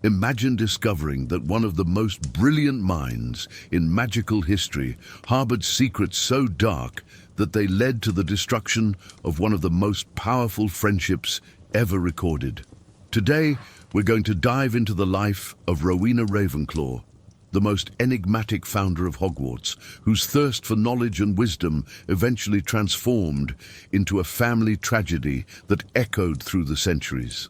Imagine discovering that one of the most brilliant minds in magical history harbored secrets so dark that they led to the destruction of one of the most powerful friendships ever recorded. Today, we're going to dive into the life of Rowena Ravenclaw, the most enigmatic founder of Hogwarts, whose thirst for knowledge and wisdom eventually transformed into a family tragedy that echoed through the centuries.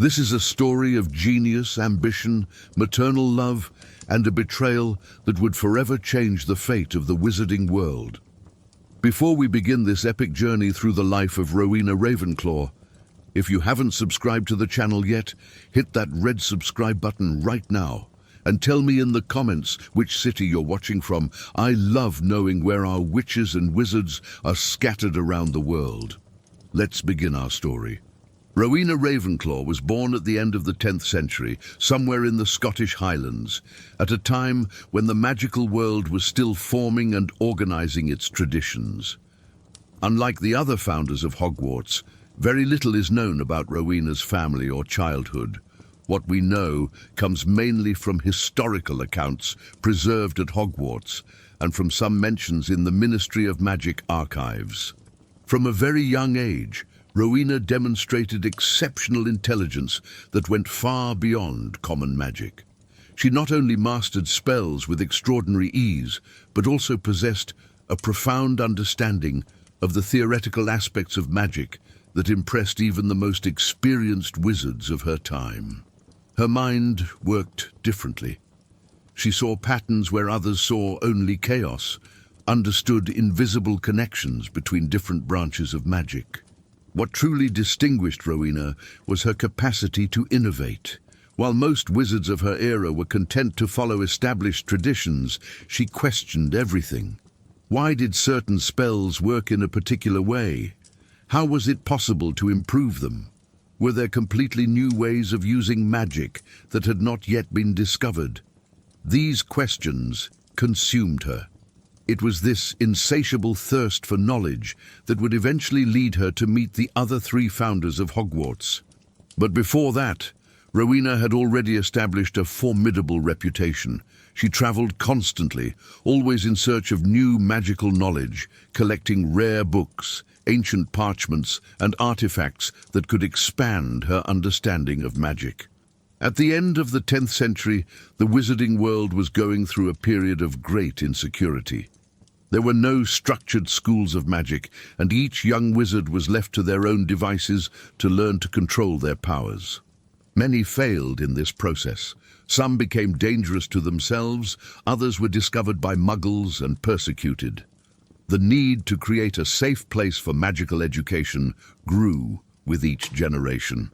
This is a story of genius, ambition, maternal love, and a betrayal that would forever change the fate of the wizarding world. Before we begin this epic journey through the life of Rowena Ravenclaw, if you haven't subscribed to the channel yet, hit that red subscribe button right now and tell me in the comments which city you're watching from. I love knowing where our witches and wizards are scattered around the world. Let's begin our story. Rowena Ravenclaw was born at the end of the 10th century, somewhere in the Scottish Highlands, at a time when the magical world was still forming and organizing its traditions. Unlike the other founders of Hogwarts, very little is known about Rowena's family or childhood. What we know comes mainly from historical accounts preserved at Hogwarts and from some mentions in the Ministry of Magic archives. From a very young age, Rowena demonstrated exceptional intelligence that went far beyond common magic. She not only mastered spells with extraordinary ease, but also possessed a profound understanding of the theoretical aspects of magic that impressed even the most experienced wizards of her time. Her mind worked differently. She saw patterns where others saw only chaos, understood invisible connections between different branches of magic. What truly distinguished Rowena was her capacity to innovate. While most wizards of her era were content to follow established traditions, she questioned everything. Why did certain spells work in a particular way? How was it possible to improve them? Were there completely new ways of using magic that had not yet been discovered? These questions consumed her. It was this insatiable thirst for knowledge that would eventually lead her to meet the other three founders of Hogwarts. But before that, Rowena had already established a formidable reputation. She traveled constantly, always in search of new magical knowledge, collecting rare books, ancient parchments, and artifacts that could expand her understanding of magic. At the end of the 10th century, the wizarding world was going through a period of great insecurity. There were no structured schools of magic, and each young wizard was left to their own devices to learn to control their powers. Many failed in this process. Some became dangerous to themselves, others were discovered by muggles and persecuted. The need to create a safe place for magical education grew with each generation.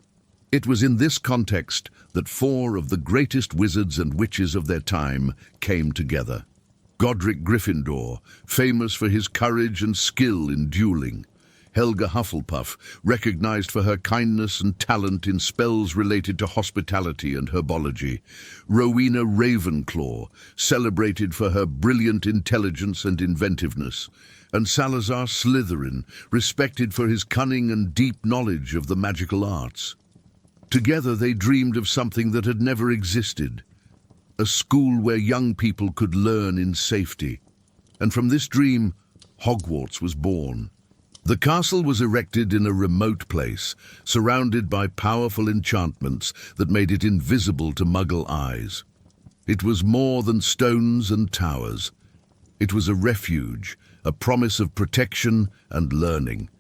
It was in this context that four of the greatest wizards and witches of their time came together. Godric Gryffindor, famous for his courage and skill in dueling. Helga Hufflepuff, recognized for her kindness and talent in spells related to hospitality and herbology. Rowena Ravenclaw, celebrated for her brilliant intelligence and inventiveness. And Salazar Slytherin, respected for his cunning and deep knowledge of the magical arts. Together they dreamed of something that had never existed. A school where young people could learn in safety. And from this dream, Hogwarts was born. The castle was erected in a remote place, surrounded by powerful enchantments that made it invisible to Muggle eyes. It was more than stones and towers. It was a refuge, a promise of protection and learning.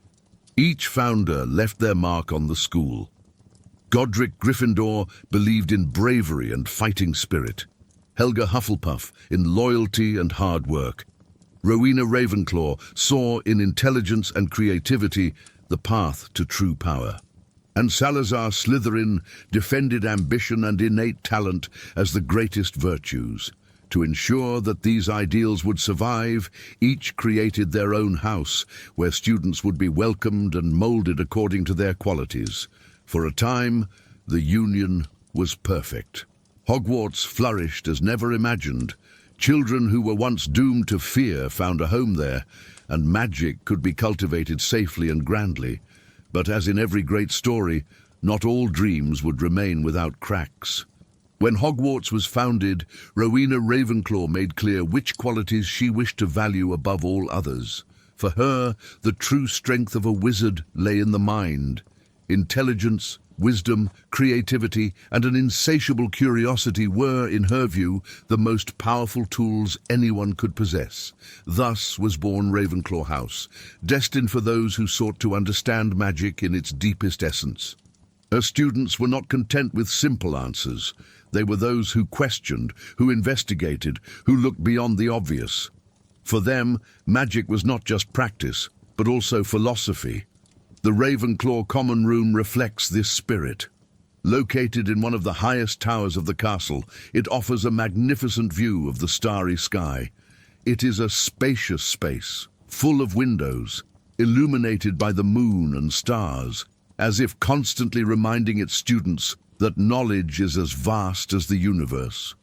Each founder left their mark on the school. Godric Gryffindor believed in bravery and fighting spirit. Helga Hufflepuff in loyalty and hard work. Rowena Ravenclaw saw in intelligence and creativity the path to true power. And Salazar Slytherin defended ambition and innate talent as the greatest virtues. To ensure that these ideals would survive, each created their own house, where students would be welcomed and molded according to their qualities. For a time, the union was perfect. Hogwarts flourished as never imagined. Children who were once doomed to fear found a home there, and magic could be cultivated safely and grandly. But as in every great story, not all dreams would remain without cracks. When Hogwarts was founded, Rowena Ravenclaw made clear which qualities she wished to value above all others. For her, the true strength of a wizard lay in the mind. Intelligence, wisdom, creativity, and an insatiable curiosity were, in her view, the most powerful tools anyone could possess. Thus was born Ravenclaw House, destined for those who sought to understand magic in its deepest essence. Her students were not content with simple answers. They were those who questioned, who investigated, who looked beyond the obvious. For them, magic was not just practice, but also philosophy. The Ravenclaw Common Room reflects this spirit. Located in one of the highest towers of the castle, it offers a magnificent view of the starry sky. It is a spacious space, full of windows, illuminated by the moon and stars, as if constantly reminding its students that knowledge is as vast as the universe.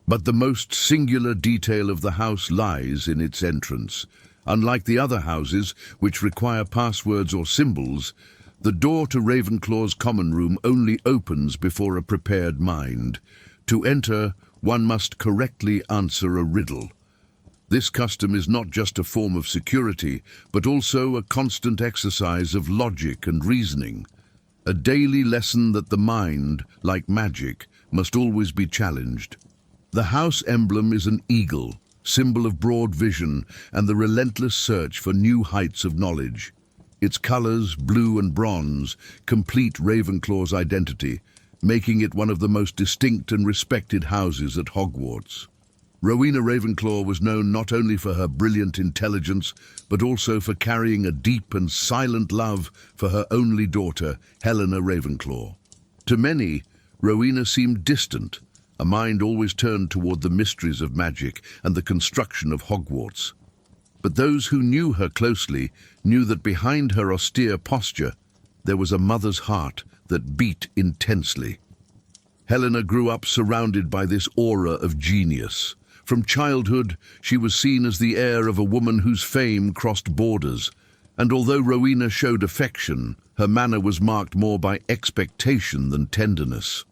But the most singular detail of the house lies in its entrance. Unlike the other houses, which require passwords or symbols, the door to Ravenclaw's common room only opens before a prepared mind. To enter, one must correctly answer a riddle. This custom is not just a form of security, but also a constant exercise of logic and reasoning. A daily lesson that the mind, like magic, must always be challenged. The house emblem is an eagle, symbol of broad vision and the relentless search for new heights of knowledge. Its colors, blue and bronze, complete Ravenclaw's identity, making it one of the most distinct and respected houses at Hogwarts. Rowena Ravenclaw was known not only for her brilliant intelligence, but also for carrying a deep and silent love for her only daughter, Helena Ravenclaw. To many, Rowena seemed distant, a mind always turned toward the mysteries of magic and the construction of Hogwarts. But those who knew her closely knew that behind her austere posture, there was a mother's heart that beat intensely. Helena grew up surrounded by this aura of genius. From childhood, she was seen as the heir of a woman whose fame crossed borders, and although Rowena showed affection, her manner was marked more by expectation than tenderness.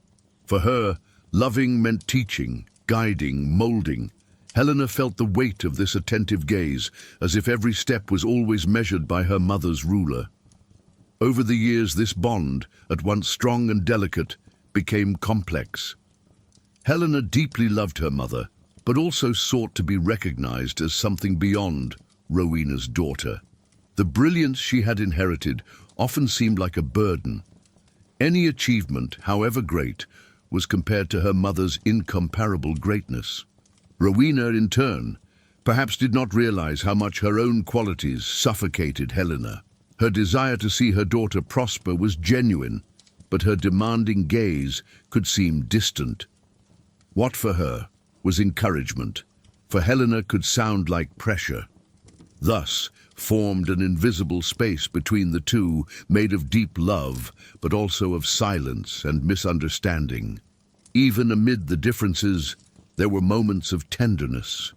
For her, loving meant teaching, guiding, molding. Helena felt the weight of this attentive gaze, as if every step was always measured by her mother's ruler. Over the years, this bond, at once strong and delicate, became complex. Helena deeply loved her mother, but also sought to be recognized as something beyond Rowena's daughter. The brilliance she had inherited often seemed like a burden. Any achievement, however great, was compared to her mother's incomparable greatness. Rowena, in turn, perhaps did not realize how much her own qualities suffocated Helena. Her desire to see her daughter prosper was genuine, but her demanding gaze could seem distant. What for her was encouragement, for Helena could sound like pressure. Thus formed an invisible space between the two, made of deep love, but also of silence and misunderstanding. Even amid the differences, there were moments of tenderness.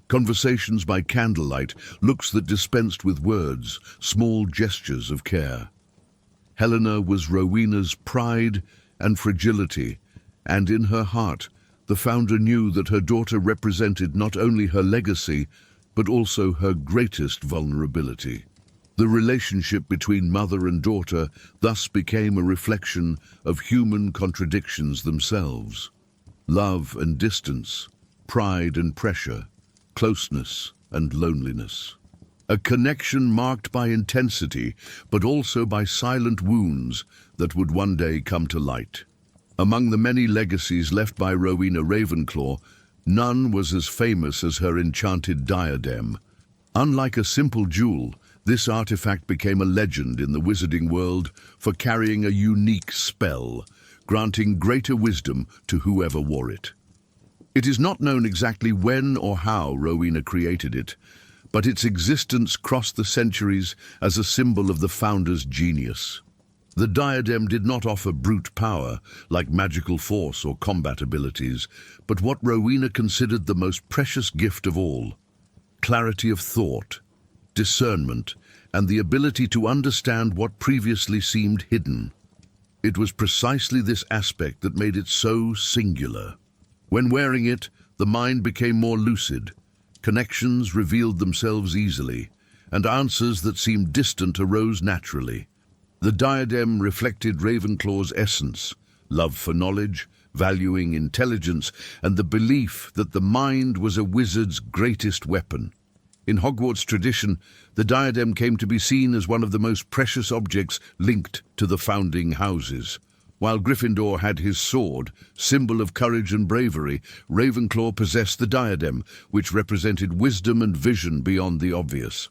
Conversations by candlelight, looks that dispensed with words, small gestures of care. Helena was Rowena's pride and fragility, and in her heart, the founder knew that her daughter represented not only her legacy, but also her greatest vulnerability. The relationship between mother and daughter thus became a reflection of human contradictions themselves. Love and distance, pride and pressure, closeness and loneliness. A connection marked by intensity, but also by silent wounds that would one day come to light. Among the many legacies left by Rowena Ravenclaw, none was as famous as her enchanted diadem. Unlike a simple jewel, this artifact became a legend in the wizarding world for carrying a unique spell, granting greater wisdom to whoever wore it. It is not known exactly when or how Rowena created it, but its existence crossed the centuries as a symbol of the founder's genius. The diadem did not offer brute power, like magical force or combat abilities, but what Rowena considered the most precious gift of all: clarity of thought, discernment, and the ability to understand what previously seemed hidden. It was precisely this aspect that made it so singular. When wearing it, the mind became more lucid, connections revealed themselves easily, and answers that seemed distant arose naturally. The diadem reflected Ravenclaw's essence, love for knowledge, valuing intelligence, and the belief that the mind was a wizard's greatest weapon. In Hogwarts tradition, the diadem came to be seen as one of the most precious objects linked to the founding houses. While Gryffindor had his sword, symbol of courage and bravery, Ravenclaw possessed the diadem, which represented wisdom and vision beyond the obvious.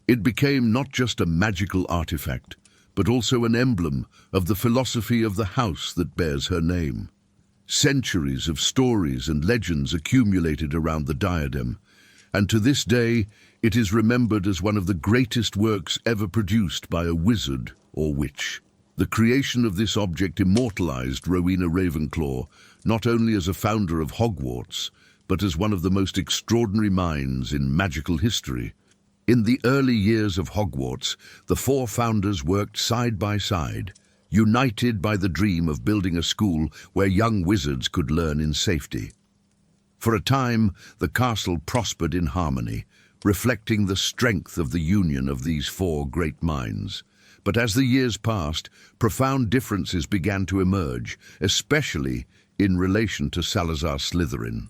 It became not just a magical artifact, but also an emblem of the philosophy of the house that bears her name. Centuries of stories and legends accumulated around the diadem, and to this day it is remembered as one of the greatest works ever produced by a wizard or witch. The creation of this object immortalized Rowena Ravenclaw, not only as a founder of Hogwarts, but as one of the most extraordinary minds in magical history. In the early years of Hogwarts, the four founders worked side by side, united by the dream of building a school where young wizards could learn in safety. For a time, the castle prospered in harmony, reflecting the strength of the union of these four great minds. But as the years passed, profound differences began to emerge, especially in relation to Salazar Slytherin.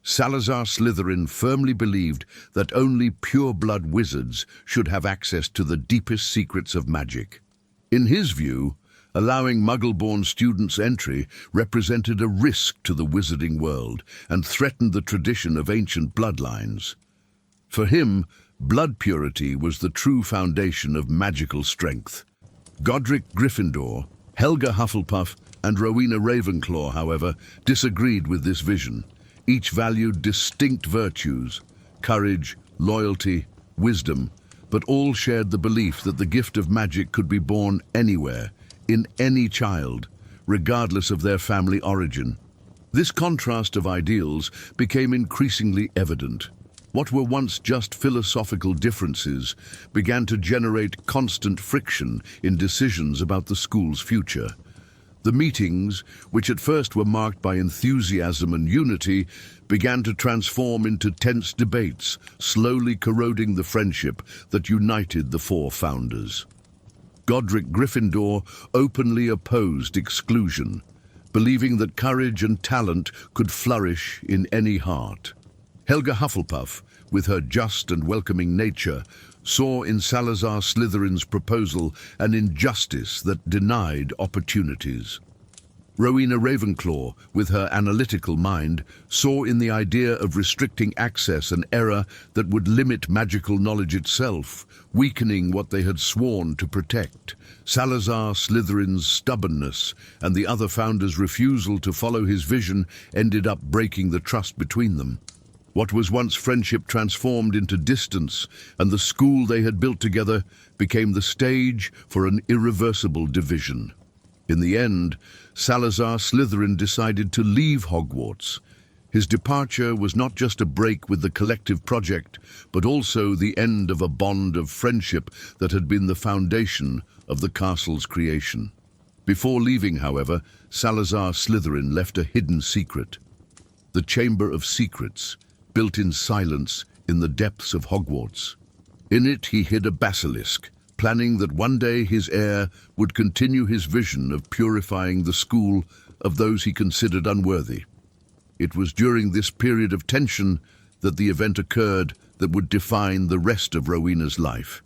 Salazar Slytherin firmly believed that only pure-blood wizards should have access to the deepest secrets of magic. In his view, allowing Muggle-born students entry represented a risk to the wizarding world and threatened the tradition of ancient bloodlines. For him, blood purity was the true foundation of magical strength. Godric Gryffindor, Helga Hufflepuff, and Rowena Ravenclaw, however, disagreed with this vision. Each valued distinct virtues, courage, loyalty, wisdom, but all shared the belief that the gift of magic could be born anywhere, in any child, regardless of their family origin. This contrast of ideals became increasingly evident. What were once just philosophical differences began to generate constant friction in decisions about the school's future. The meetings, which at first were marked by enthusiasm and unity, began to transform into tense debates, slowly corroding the friendship that united the four founders. Godric Gryffindor openly opposed exclusion, believing that courage and talent could flourish in any heart. Helga Hufflepuff, with her just and welcoming nature, saw in Salazar Slytherin's proposal an injustice that denied opportunities. Rowena Ravenclaw, with her analytical mind, saw in the idea of restricting access an error that would limit magical knowledge itself, weakening what they had sworn to protect. Salazar Slytherin's stubbornness and the other founders' refusal to follow his vision ended up breaking the trust between them. What was once friendship transformed into distance, and the school they had built together became the stage for an irreversible division. In the end, Salazar Slytherin decided to leave Hogwarts. His departure was not just a break with the collective project, but also the end of a bond of friendship that had been the foundation of the castle's creation. Before leaving, however, Salazar Slytherin left a hidden secret. The Chamber of Secrets, built in silence in the depths of Hogwarts. In it he hid a basilisk, planning that one day his heir would continue his vision of purifying the school of those he considered unworthy. It was during this period of tension that the event occurred that would define the rest of Rowena's life.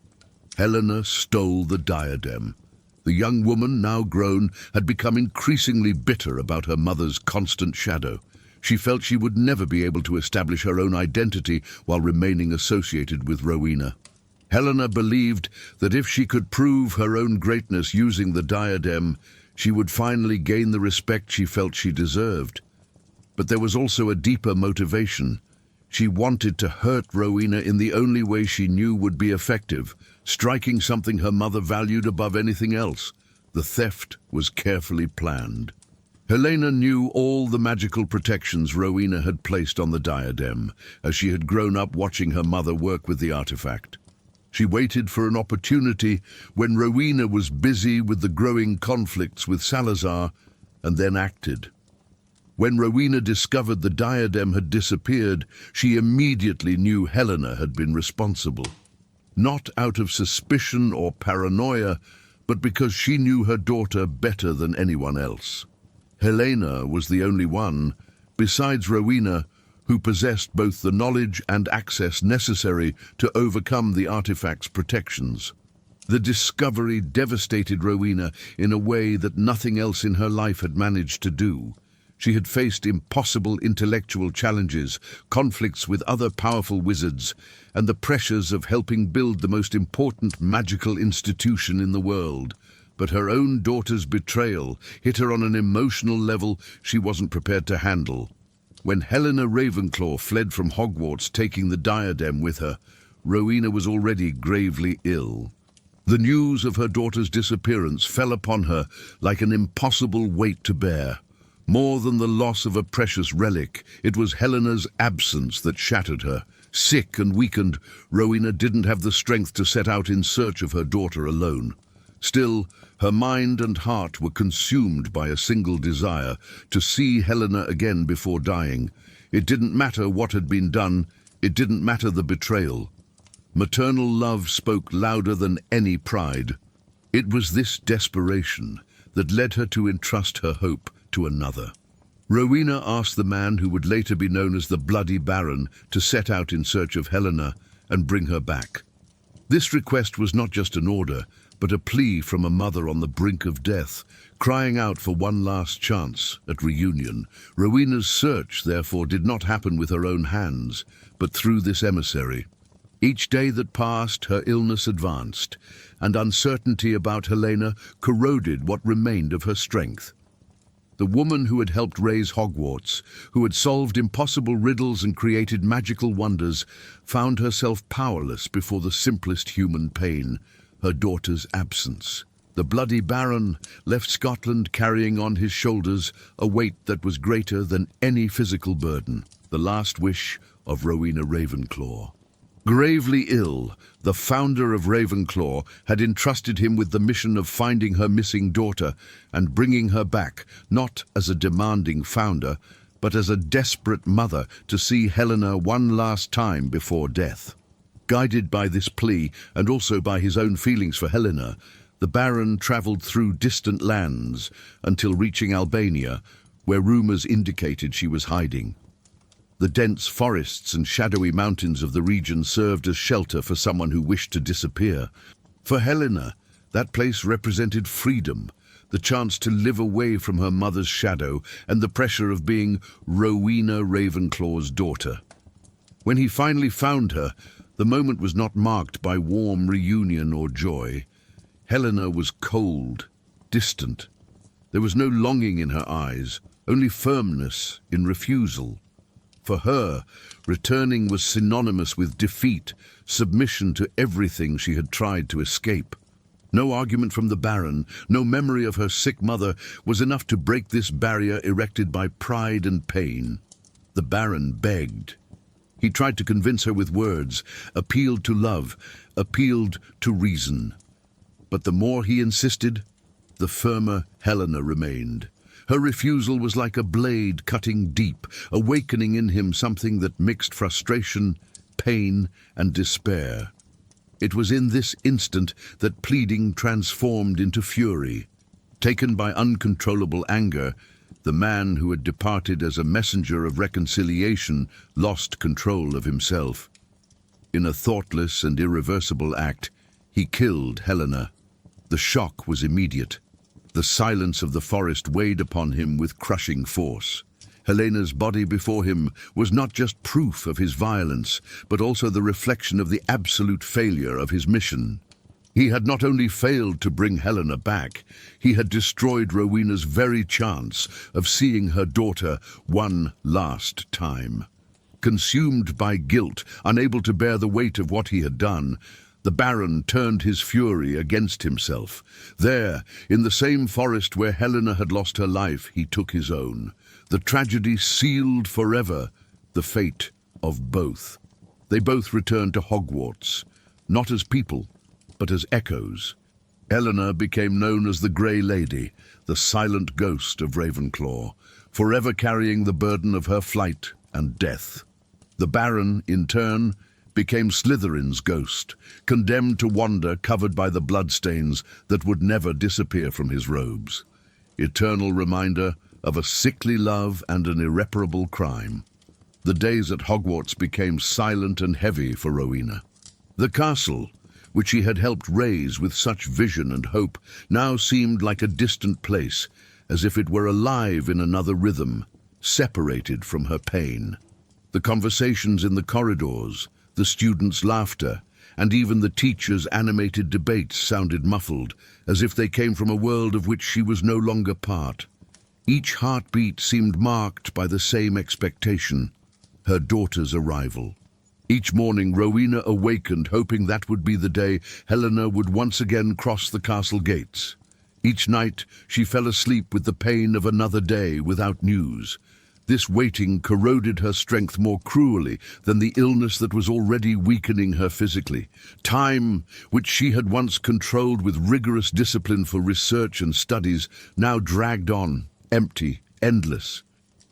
Helena stole the diadem. The young woman, now grown, had become increasingly bitter about her mother's constant shadow. She felt she would never be able to establish her own identity while remaining associated with Rowena. Helena believed that if she could prove her own greatness using the diadem, she would finally gain the respect she felt she deserved. But there was also a deeper motivation. She wanted to hurt Rowena in the only way she knew would be effective, striking something her mother valued above anything else. The theft was carefully planned. Helena knew all the magical protections Rowena had placed on the diadem, as she had grown up watching her mother work with the artifact. She waited for an opportunity when Rowena was busy with the growing conflicts with Salazar, and then acted. When Rowena discovered the diadem had disappeared, she immediately knew Helena had been responsible. Not out of suspicion or paranoia, but because she knew her daughter better than anyone else. Helena was the only one, besides Rowena, who possessed both the knowledge and access necessary to overcome the artifact's protections. The discovery devastated Rowena in a way that nothing else in her life had managed to do. She had faced impossible intellectual challenges, conflicts with other powerful wizards, and the pressures of helping build the most important magical institution in the world. But her own daughter's betrayal hit her on an emotional level she wasn't prepared to handle. When Helena Ravenclaw fled from Hogwarts, taking the diadem with her, Rowena was already gravely ill. The news of her daughter's disappearance fell upon her like an impossible weight to bear. More than the loss of a precious relic, it was Helena's absence that shattered her. Sick and weakened, Rowena didn't have the strength to set out in search of her daughter alone. Still, her mind and heart were consumed by a single desire: to see Helena again before dying. It didn't matter what had been done, it didn't matter the betrayal. Maternal love spoke louder than any pride. It was this desperation that led her to entrust her hope to another. Rowena asked the man who would later be known as the Bloody Baron to set out in search of Helena and bring her back. This request was not just an order, but a plea from a mother on the brink of death, crying out for one last chance at reunion. Rowena's search, therefore, did not happen with her own hands, but through this emissary. Each day that passed, her illness advanced, and uncertainty about Helena corroded what remained of her strength. The woman who had helped raise Hogwarts, who had solved impossible riddles and created magical wonders, found herself powerless before the simplest human pain: her daughter's absence. The Bloody Baron left Scotland carrying on his shoulders a weight that was greater than any physical burden: the last wish of Rowena Ravenclaw. Gravely ill, the founder of Ravenclaw had entrusted him with the mission of finding her missing daughter and bringing her back, not as a demanding founder, but as a desperate mother to see Helena one last time before death. Guided by this plea, and also by his own feelings for Helena, the Baron travelled through distant lands until reaching Albania, where rumours indicated she was hiding. The dense forests and shadowy mountains of the region served as shelter for someone who wished to disappear. For Helena, that place represented freedom, the chance to live away from her mother's shadow and the pressure of being Rowena Ravenclaw's daughter. When he finally found her, the moment was not marked by warm reunion or joy. Helena was cold, distant. There was no longing in her eyes, only firmness in refusal. For her, returning was synonymous with defeat, submission to everything she had tried to escape. No argument from the Baron, no memory of her sick mother was enough to break this barrier erected by pride and pain. The Baron begged. He tried to convince her with words, appealed to love, appealed to reason. But the more he insisted, the firmer Helena remained. Her refusal was like a blade cutting deep, awakening in him something that mixed frustration, pain, and despair. It was in this instant that pleading transformed into fury. Taken by uncontrollable anger, the man who had departed as a messenger of reconciliation lost control of himself. In a thoughtless and irreversible act, he killed Helena. The shock was immediate. The silence of the forest weighed upon him with crushing force. Helena's body before him was not just proof of his violence, but also the reflection of the absolute failure of his mission. He had not only failed to bring Helena back, he had destroyed Rowena's very chance of seeing her daughter one last time. Consumed by guilt, unable to bear the weight of what he had done, the Baron turned his fury against himself. There, in the same forest where Helena had lost her life, he took his own. The tragedy sealed forever the fate of both. They both returned to Hogwarts, not as people, but as echoes. Helena became known as the Grey Lady, the silent ghost of Ravenclaw, forever carrying the burden of her flight and death. The Baron, in turn, became Slytherin's ghost, condemned to wander covered by the bloodstains that would never disappear from his robes. Eternal reminder of a sickly love and an irreparable crime. The days at Hogwarts became silent and heavy for Rowena. The castle, which she had helped raise with such vision and hope, now seemed like a distant place, as if it were alive in another rhythm, separated from her pain. The conversations in the corridors, the students' laughter, and even the teachers' animated debates sounded muffled, as if they came from a world of which she was no longer part. Each heartbeat seemed marked by the same expectation, her daughter's arrival. Each morning Rowena awakened, hoping that would be the day Helena would once again cross the castle gates. Each night she fell asleep with the pain of another day without news. This waiting corroded her strength more cruelly than the illness that was already weakening her physically. Time, which she had once controlled with rigorous discipline for research and studies, now dragged on, empty, endless.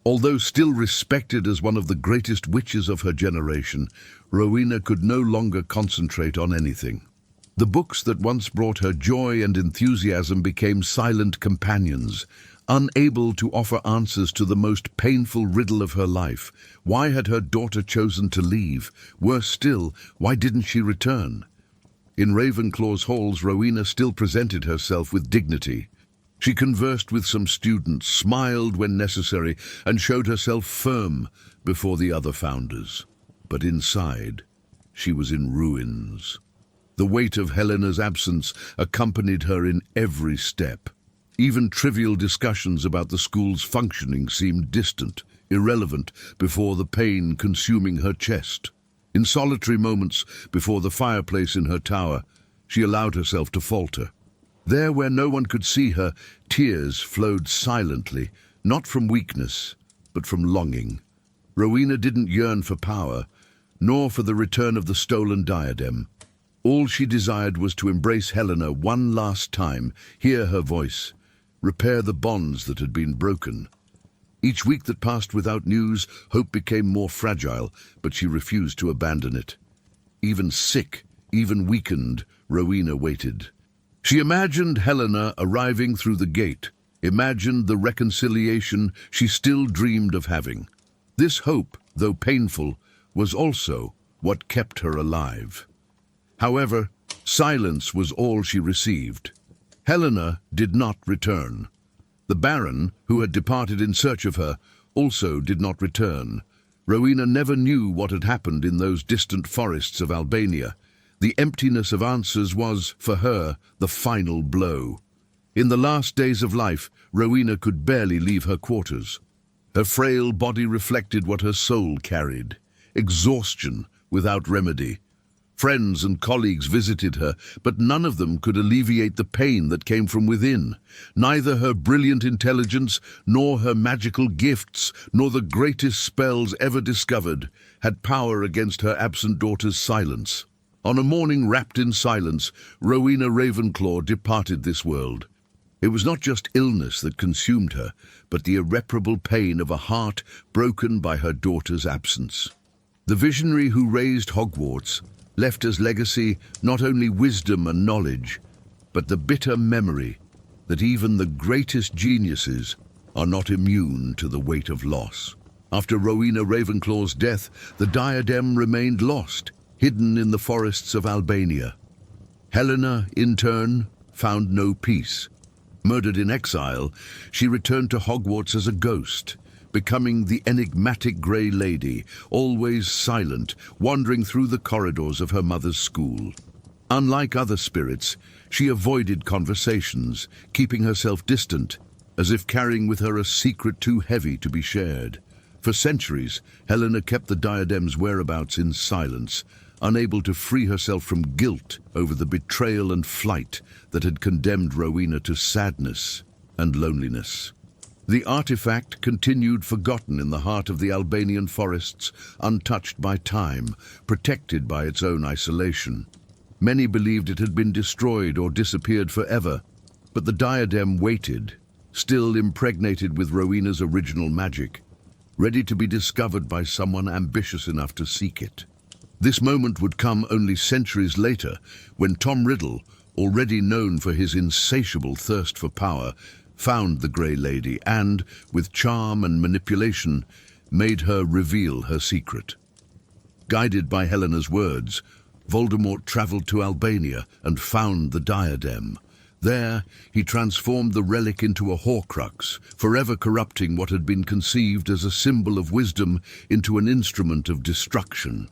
Although still respected as one of the greatest witches of her generation, Rowena could no longer concentrate on anything. The books that once brought her joy and enthusiasm became silent companions, unable to offer answers to the most painful riddle of her life. Why had her daughter chosen to leave? Worse still, why didn't she return? In Ravenclaw's halls, Rowena still presented herself with dignity. She conversed with some students, smiled when necessary, and showed herself firm before the other founders. But inside, she was in ruins. The weight of Helena's absence accompanied her in every step. Even trivial discussions about the school's functioning seemed distant, irrelevant before the pain consuming her chest. In solitary moments before the fireplace in her tower, she allowed herself to falter. There, where no one could see her, tears flowed silently, not from weakness, but from longing. Rowena didn't yearn for power, nor for the return of the stolen diadem. All she desired was to embrace Helena one last time, hear her voice, repair the bonds that had been broken. Each week that passed without news, hope became more fragile, but she refused to abandon it. Even sick, even weakened, Rowena waited. She imagined Helena arriving through the gate, imagined the reconciliation she still dreamed of having. This hope, though painful, was also what kept her alive. However, silence was all she received. Helena did not return. The Baron, who had departed in search of her, also did not return. Rowena never knew what had happened in those distant forests of Albania. The emptiness of answers was, for her, the final blow. In the last days of life, Rowena could barely leave her quarters. Her frail body reflected what her soul carried: exhaustion without remedy. Friends and colleagues visited her, but none of them could alleviate the pain that came from within. Neither her brilliant intelligence, nor her magical gifts, nor the greatest spells ever discovered had power against her absent daughter's silence. On a morning wrapped in silence, Rowena Ravenclaw departed this world. It was not just illness that consumed her, but the irreparable pain of a heart broken by her daughter's absence. The visionary who raised Hogwarts left as legacy not only wisdom and knowledge, but the bitter memory that even the greatest geniuses are not immune to the weight of loss. After Rowena Ravenclaw's death, the diadem remained lost, hidden in the forests of Albania. Helena, in turn, found no peace. Murdered in exile, she returned to Hogwarts as a ghost, becoming the enigmatic Grey Lady, always silent, wandering through the corridors of her mother's school. Unlike other spirits, she avoided conversations, keeping herself distant, as if carrying with her a secret too heavy to be shared. For centuries, Helena kept the diadem's whereabouts in silence, unable to free herself from guilt over the betrayal and flight that had condemned Rowena to sadness and loneliness. The artifact continued forgotten in the heart of the Albanian forests, untouched by time, protected by its own isolation. Many believed it had been destroyed or disappeared forever, but the diadem waited, still impregnated with Rowena's original magic, ready to be discovered by someone ambitious enough to seek it. This moment would come only centuries later, when Tom Riddle, already known for his insatiable thirst for power, found the Grey Lady and, with charm and manipulation, made her reveal her secret. Guided by Helena's words, Voldemort traveled to Albania and found the diadem. There, he transformed the relic into a Horcrux, forever corrupting what had been conceived as a symbol of wisdom into an instrument of destruction.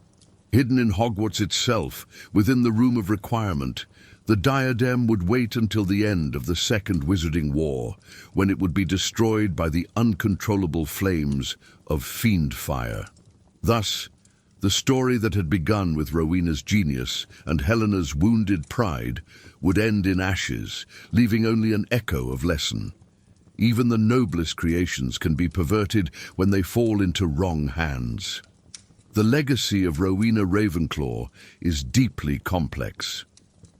Hidden in Hogwarts itself, within the Room of Requirement, the diadem would wait until the end of the Second Wizarding War, when it would be destroyed by the uncontrollable flames of fiend fire. Thus, the story that had begun with Rowena's genius and Helena's wounded pride would end in ashes, leaving only an echo of lesson. Even the noblest creations can be perverted when they fall into wrong hands. The legacy of Rowena Ravenclaw is deeply complex.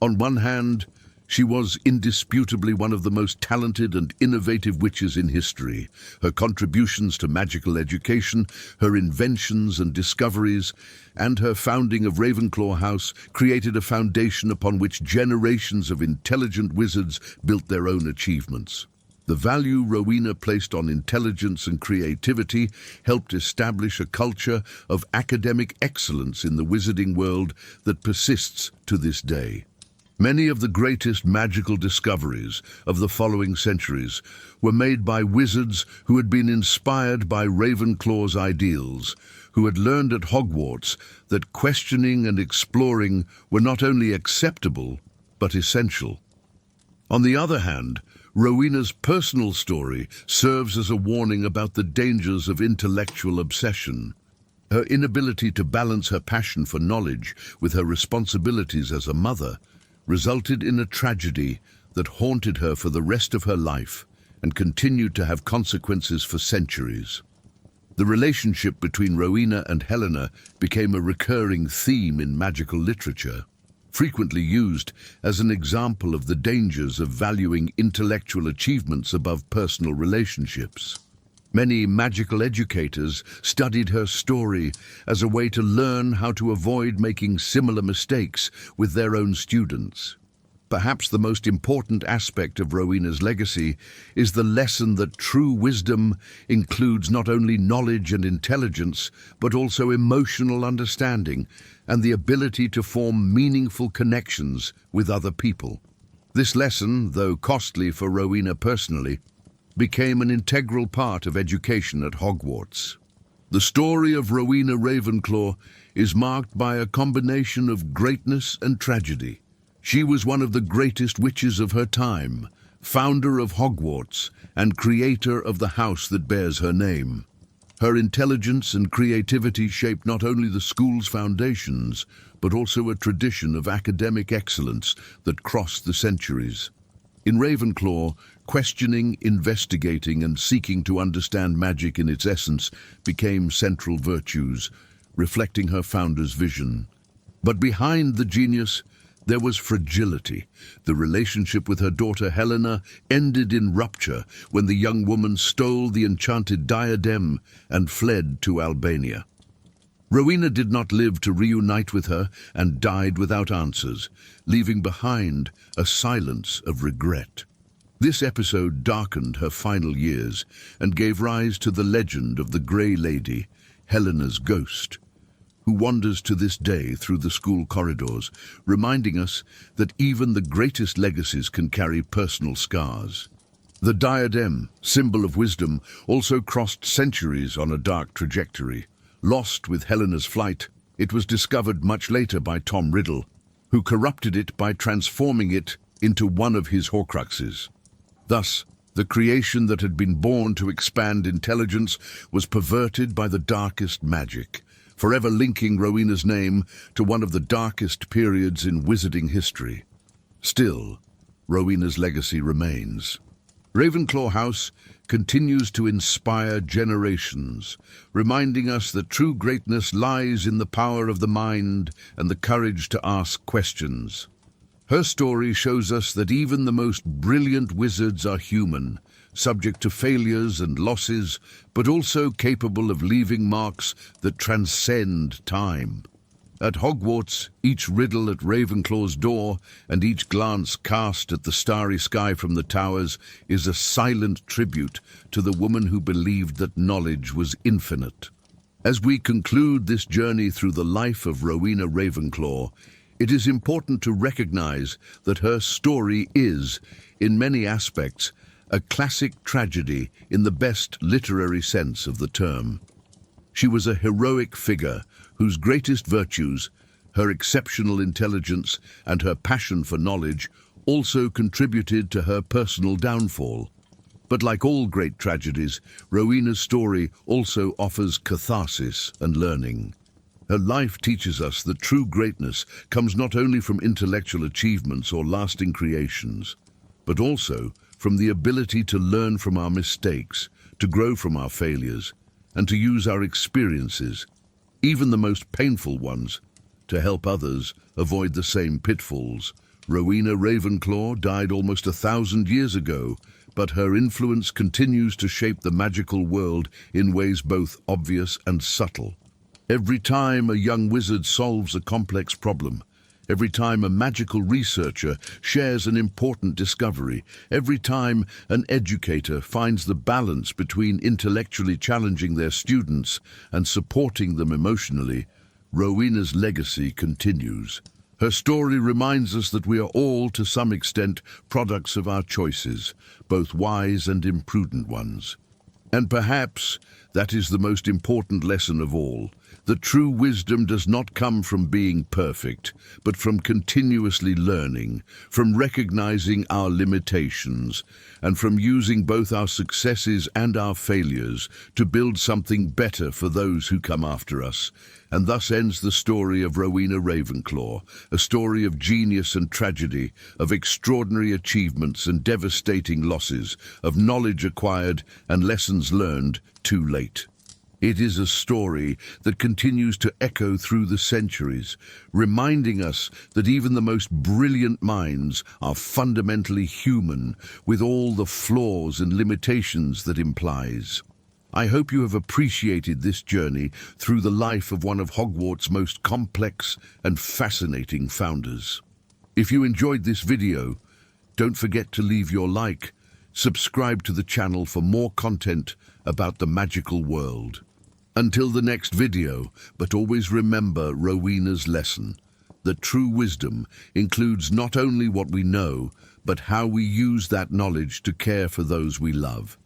On one hand, she was indisputably one of the most talented and innovative witches in history. Her contributions to magical education, her inventions and discoveries, and her founding of Ravenclaw House created a foundation upon which generations of intelligent wizards built their own achievements. The value Rowena placed on intelligence and creativity helped establish a culture of academic excellence in the wizarding world that persists to this day. Many of the greatest magical discoveries of the following centuries were made by wizards who had been inspired by Ravenclaw's ideals, who had learned at Hogwarts that questioning and exploring were not only acceptable, but essential. On the other hand, Rowena's personal story serves as a warning about the dangers of intellectual obsession. Her inability to balance her passion for knowledge with her responsibilities as a mother resulted in a tragedy that haunted her for the rest of her life and continued to have consequences for centuries. The relationship between Rowena and Helena became a recurring theme in magical literature, frequently used as an example of the dangers of valuing intellectual achievements above personal relationships. Many magical educators studied her story as a way to learn how to avoid making similar mistakes with their own students. Perhaps the most important aspect of Rowena's legacy is the lesson that true wisdom includes not only knowledge and intelligence, but also emotional understanding and the ability to form meaningful connections with other people. This lesson, though costly for Rowena personally, became an integral part of education at Hogwarts. The story of Rowena Ravenclaw is marked by a combination of greatness and tragedy. She was one of the greatest witches of her time, founder of Hogwarts, and creator of the house that bears her name. Her intelligence and creativity shaped not only the school's foundations, but also a tradition of academic excellence that crossed the centuries. In Ravenclaw, questioning, investigating, and seeking to understand magic in its essence became central virtues, reflecting her founder's vision. But behind the genius, there was fragility. The relationship with her daughter Helena ended in rupture when the young woman stole the enchanted diadem and fled to Albania. Rowena did not live to reunite with her and died without answers, leaving behind a silence of regret. This episode darkened her final years and gave rise to the legend of the Grey Lady, Helena's ghost, who wanders to this day through the school corridors, reminding us that even the greatest legacies can carry personal scars. The diadem, symbol of wisdom, also crossed centuries on a dark trajectory. Lost with Helena's flight, it was discovered much later by Tom Riddle, who corrupted it by transforming it into one of his Horcruxes. Thus, the creation that had been born to expand intelligence was perverted by the darkest magic, forever linking Rowena's name to one of the darkest periods in wizarding history. Still, Rowena's legacy remains. Ravenclaw House continues to inspire generations, reminding us that true greatness lies in the power of the mind and the courage to ask questions. Her story shows us that even the most brilliant wizards are human, subject to failures and losses, but also capable of leaving marks that transcend time. At Hogwarts, each riddle at Ravenclaw's door and each glance cast at the starry sky from the towers is a silent tribute to the woman who believed that knowledge was infinite. As we conclude this journey through the life of Rowena Ravenclaw, it is important to recognize that her story is, in many aspects, a classic tragedy in the best literary sense of the term. She was a heroic figure whose greatest virtues, her exceptional intelligence and her passion for knowledge, also contributed to her personal downfall. But like all great tragedies, Rowena's story also offers catharsis and learning. Her life teaches us that true greatness comes not only from intellectual achievements or lasting creations, but also from the ability to learn from our mistakes, to grow from our failures, and to use our experiences, even the most painful ones, to help others avoid the same pitfalls. Rowena Ravenclaw died almost 1,000 years ago, but her influence continues to shape the magical world in ways both obvious and subtle. Every time a young wizard solves a complex problem, every time a magical researcher shares an important discovery, every time an educator finds the balance between intellectually challenging their students and supporting them emotionally, Rowena's legacy continues. Her story reminds us that we are all, to some extent, products of our choices, both wise and imprudent ones. And perhaps that is the most important lesson of all. The true wisdom does not come from being perfect, but from continuously learning, from recognizing our limitations, and from using both our successes and our failures to build something better for those who come after us. And thus ends the story of Rowena Ravenclaw, a story of genius and tragedy, of extraordinary achievements and devastating losses, of knowledge acquired and lessons learned too late. It is a story that continues to echo through the centuries, reminding us that even the most brilliant minds are fundamentally human, with all the flaws and limitations that implies. I hope you have appreciated this journey through the life of one of Hogwarts' most complex and fascinating founders. If you enjoyed this video, don't forget to leave your like, subscribe to the channel for more content about the magical world. Until the next video, but always remember Rowena's lesson, that true wisdom includes not only what we know, but how we use that knowledge to care for those we love.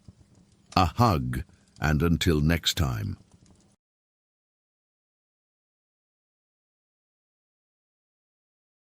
A hug, and until next time.